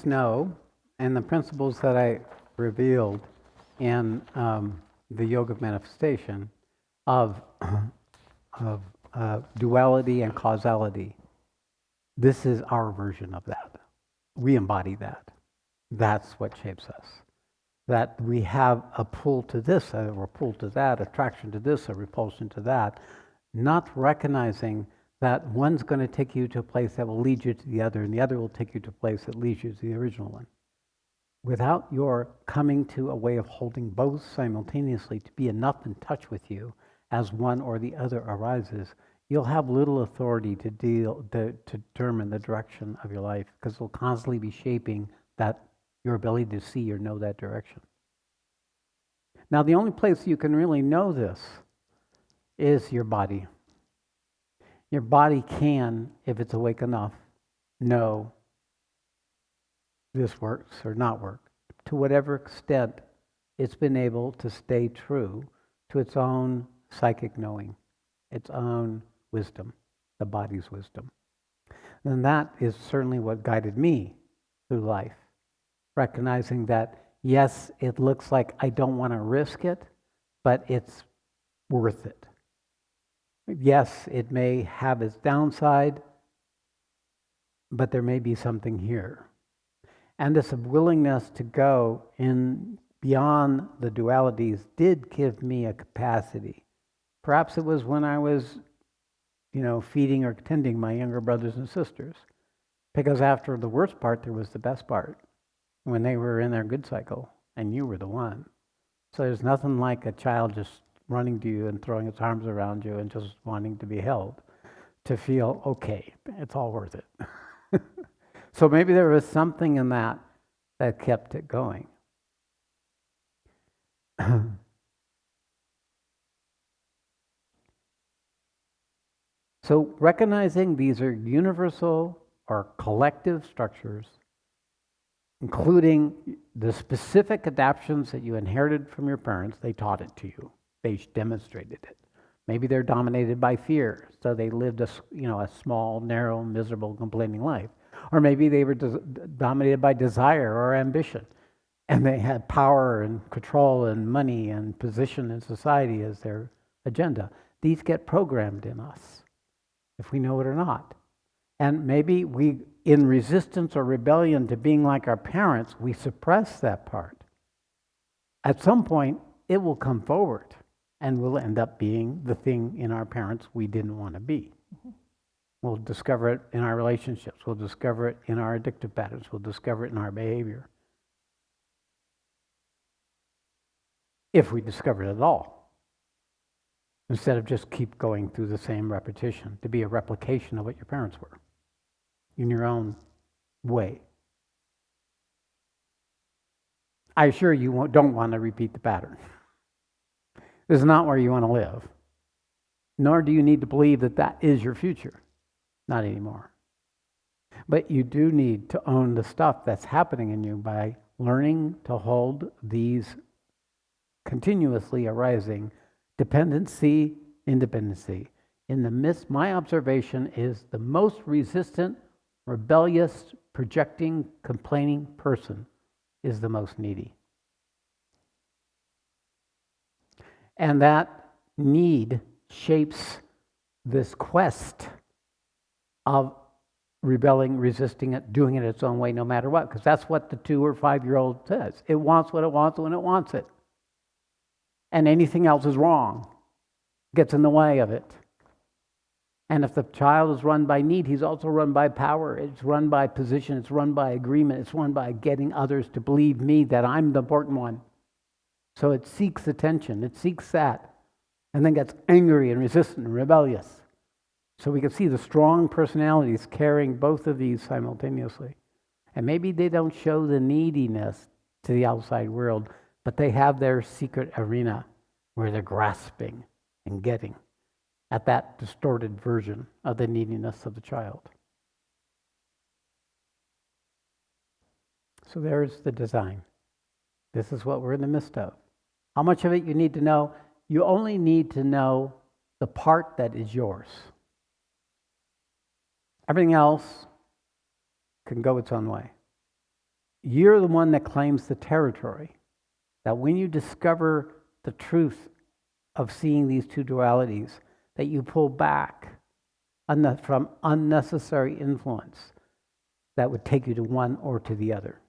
scientists know, and the principles that I revealed in the yoga manifestation of, duality and causality, this is our version of that. We embody that. That's what shapes us. That we have a pull to this, a pull to that, attraction to this, a repulsion to that, not recognizing that one's going to take you to a place that will lead you to the other, and the other will take you to a place that leads you to the original one. Without your coming to a way of holding both simultaneously to be enough in touch with you as one or the other arises, you'll have little authority to determine the direction of your life, because it'll constantly be shaping that your ability to see or know that direction. Now, the only place you can really know this is your body. Your body can, if it's awake enough, know this works or not work. To whatever extent it's been able to stay true to its own psychic knowing, its own wisdom, the body's wisdom. And that is certainly what guided me through life. Recognizing that, yes, it looks like I don't want to risk it, but it's worth it. Yes, it may have its downside, but there may be something here. And this willingness to go in beyond the dualities did give me a capacity. Perhaps it was when I was, feeding or tending my younger brothers and sisters. Because after the worst part, there was the best part. When they were in their good cycle, and you were the one. So there's nothing like a child just running to you and throwing its arms around you and just wanting to be held, to feel, okay, it's all worth it. So maybe there was something in that kept it going. So recognizing these are universal or collective structures, including the specific adaptations that you inherited from your parents. They taught it to you. They demonstrated it. Maybe they're dominated by fear, so they lived a small, narrow, miserable, complaining life. Or maybe they were dominated by desire or ambition, and they had power and control and money and position in society as their agenda. These get programmed in us, if we know it or not. And maybe we, in resistance or rebellion to being like our parents, we suppress that part. At some point, it will come forward, and we'll end up being the thing in our parents we didn't want to be. We'll discover it in our relationships. We'll discover it in our addictive patterns. We'll discover it in our behavior. If we discover it at all. Instead of just keep going through the same repetition, to be a replication of what your parents were in your own way. I assure you don't want to repeat the pattern. This is not where you want to live. Nor do you need to believe that that is your future. Not anymore. But you do need to own the stuff that's happening in you by learning to hold these continuously arising dependency, independency. In the midst, my observation is the most resistant, rebellious, projecting, complaining person is the most needy. And that need shapes this quest of rebelling, resisting it, doing it its own way no matter what, because that's what the 2 or 5-year-old says. It wants what it wants when it wants it. And anything else is wrong, gets in the way of it. And if the child is run by need, he's also run by power. It's run by position. It's run by agreement. It's run by getting others to believe me that I'm the important one. So it seeks attention. It seeks that. And then gets angry and resistant and rebellious. So we can see the strong personalities carrying both of these simultaneously. And maybe they don't show the neediness to the outside world, but they have their secret arena where they're grasping and getting at that distorted version of the neediness of the child. So there's the design. This is what we're in the midst of. How much of it you need to know? You only need to know the part that is yours. Everything else can go its own way. you're the one that claims the territory. That when you discover the truth of seeing these two dualities, that you pull back from unnecessary influence that would take you to one or to the other.